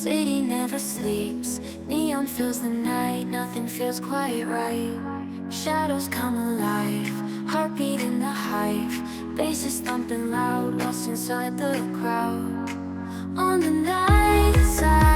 City never sleeps, neon fills the night, nothing feels quite right. Shadows come alive, heartbeat in the hive, bass is thumping loud, lost inside the crowd. On the night side